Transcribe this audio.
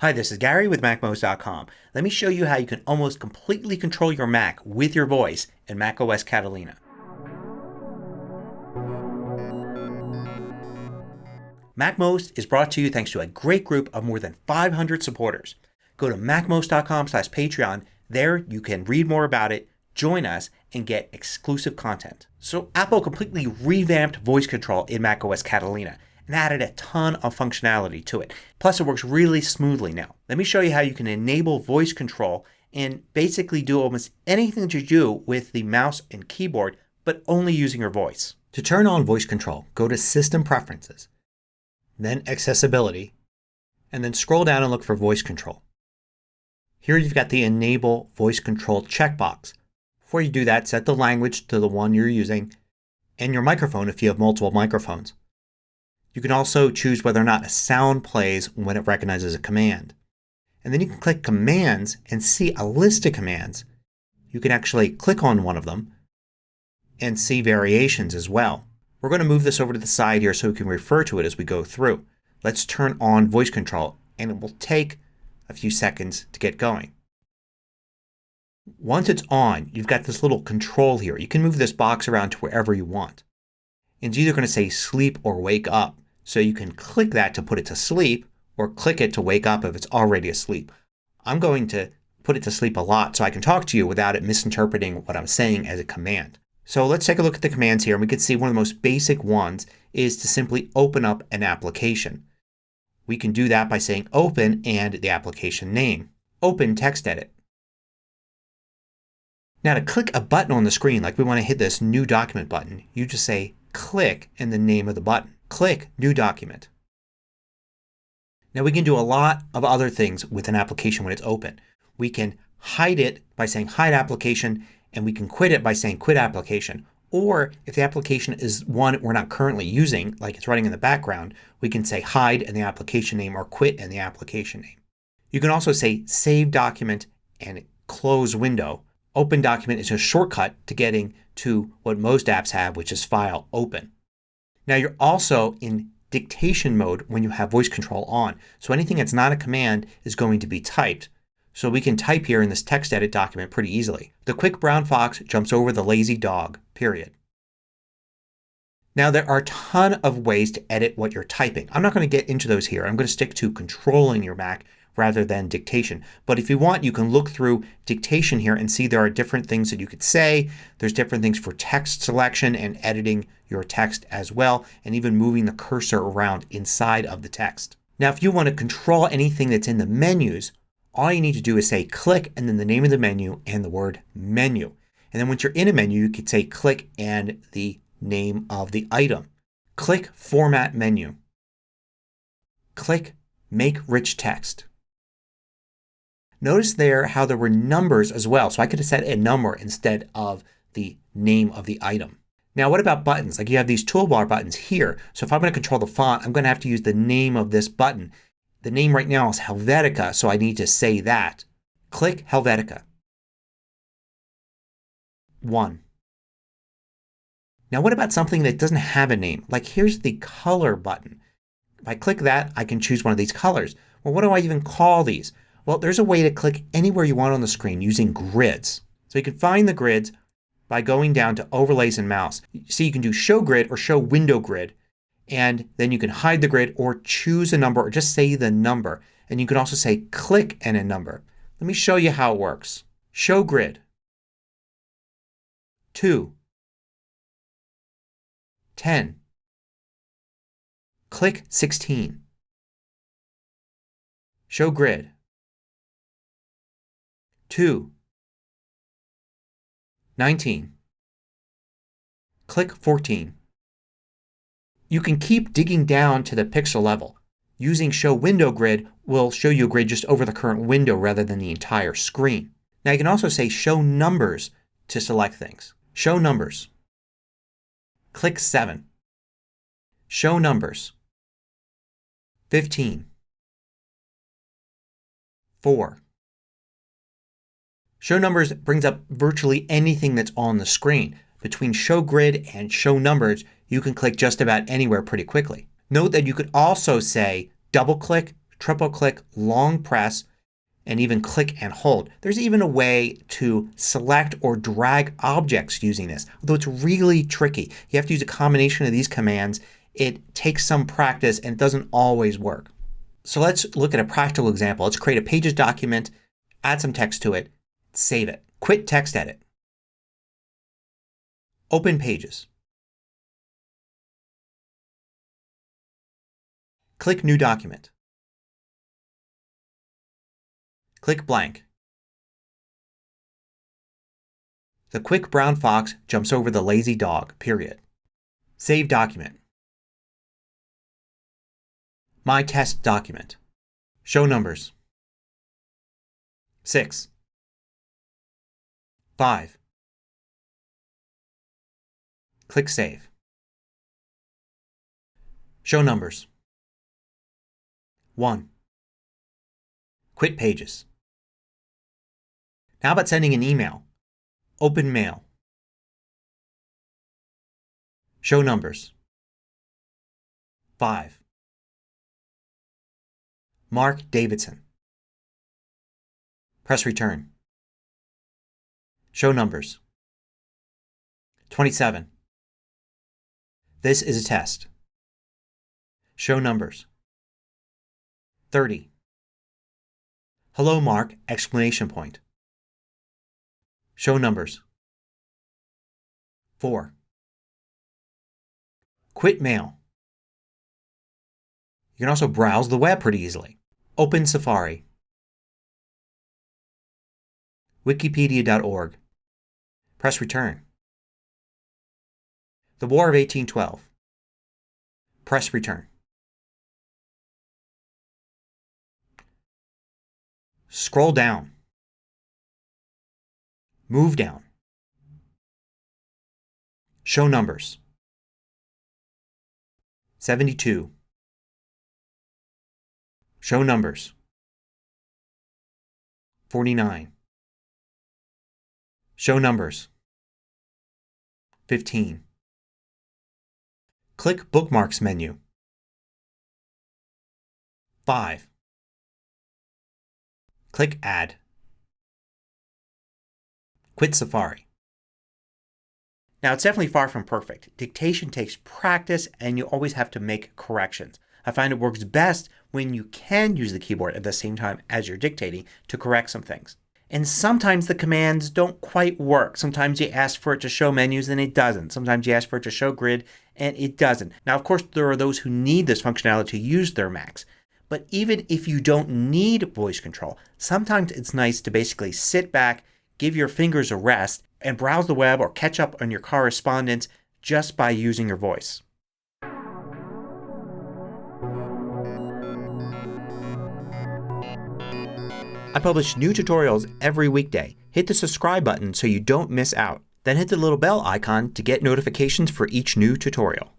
Hi, this is Gary with MACMOST.com. Let me show you how you can almost completely control your Mac with your voice in macOS Catalina. MACMOST is brought to you thanks to a great group of more than 500 supporters. Go to MACMOST.com/Patreon. There you can read more about it, join us, and get exclusive content. So Apple completely revamped voice control in macOS Catalina and added a ton of functionality to it. Plus it works really smoothly now. Let me show you how you can enable voice control and basically do almost anything that you do with the mouse and keyboard, but only using your voice. To turn on voice control, go to System Preferences, then Accessibility, and then scroll down and look for Voice Control. Here you've got the Enable Voice Control checkbox. Before you do that, set the language to the one you're using and your microphone if you have multiple microphones. You can also choose whether or not a sound plays when it recognizes a command. And then you can click Commands and see a list of commands. You can actually click on one of them and see variations as well. We're going to move this over to the side here so we can refer to it as we go through. Let's turn on voice control and it will take a few seconds to get going. Once it's on, you've got this little control here. You can move this box around to wherever you want. It's either going to say sleep or wake up. So you can click that to put it to sleep or click it to wake up if it's already asleep. I'm going to put it to sleep a lot so I can talk to you without it misinterpreting what I'm saying as a command. So let's take a look at the commands here and we can see one of the most basic ones is to simply open up an application. We can do that by saying open and the application name. Open text edit. Now to click a button on the screen, like we want to hit this new document button, you just say click and the name of the button. Click New Document. Now we can do a lot of other things with an application when it's open. We can hide it by saying hide application and we can quit it by saying quit application. Or if the application is one we're not currently using, like it's running in the background, we can say hide and the application name or quit and the application name. You can also say save document and close window. Open document is a shortcut to getting to what most apps have, which is file open. Now you're also in dictation mode when you have voice control on. So anything that's not a command is going to be typed. So we can type here in this text edit document pretty easily. The quick brown fox jumps over the lazy dog. Period. Now there are a ton of ways to edit what you're typing. I'm not going to get into those here. I'm going to stick to controlling your Mac rather than dictation. But if you want you can look through dictation here and see there are different things that you could say. There's different things for text selection and editing your text as well and even moving the cursor around inside of the text. Now if you want to control anything that's in the menus, all you need to do is say click and then the name of the menu and the word menu. And then once you're in a menu you could say click and the name of the item. Click Format Menu. Click Make Rich Text. Notice there how there were numbers as well. So I could have set a number instead of the name of the item. Now what about buttons? Like you have these toolbar buttons here. So if I'm going to control the font I'm going to have to use the name of this button. The name right now is Helvetica so I need to say that. Click Helvetica. 1. Now what about something that doesn't have a name? Like here's the color button. If I click that I can choose one of these colors. Well what do I even call these? Well there's a way to click anywhere you want on the screen using grids. So you can find the grids by going down to Overlays and Mouse. See you can do Show Grid or Show Window Grid and then you can hide the grid or choose a number or just say the number. And you can also say click and a number. Let me show you how it works. Show Grid. 2. 10. Click 16. Show Grid. 2. 19. Click 14. You can keep digging down to the pixel level. Using Show Window Grid will show you a grid just over the current window rather than the entire screen. Now you can also say Show Numbers to select things. Show Numbers. Click 7. Show Numbers. 15. 4. Show Numbers brings up virtually anything that's on the screen. Between Show Grid and Show Numbers you can click just about anywhere pretty quickly. Note that you could also say double click, triple click, long press, and even click and hold. There's even a way to select or drag objects using this, although it's really tricky. You have to use a combination of these commands. It takes some practice and it doesn't always work. So let's look at a practical example. Let's create a Pages document, add some text to it, save it. Quit text edit. Open Pages. Click New Document. Click blank. The quick brown fox jumps over the lazy dog. Period. Save document. My test document. Show numbers. 6. 5. Click Save. Show numbers. 1. Quit Pages. Now about sending an email. Open Mail. Show numbers. 5. Mark Davidson. Press Return. Show numbers. 27. This is a test. Show numbers. 30. Hello Mark! Exclamation point. Show numbers. 4. Quit Mail. You can also browse the web pretty easily. Open Safari. Wikipedia.org. Press Return. The War of 1812. Press Return. Scroll down. Move down. Show numbers. 72. Show numbers. 49. Show numbers. 15. Click Bookmarks menu. 5. Click Add. Quit Safari. Now it's definitely far from perfect. Dictation takes practice and you always have to make corrections. I find it works best when you can use the keyboard at the same time as you're dictating to correct some things. And sometimes the commands don't quite work. Sometimes you ask for it to show menus and it doesn't. Sometimes you ask for it to show grid and it doesn't. Now of course there are those who need this functionality to use their Macs. But even if you don't need voice control, sometimes it's nice to basically sit back, give your fingers a rest, and browse the web or catch up on your correspondence just by using your voice. I publish new tutorials every weekday. Hit the subscribe button so you don't miss out. Then hit the little bell icon to get notifications for each new tutorial.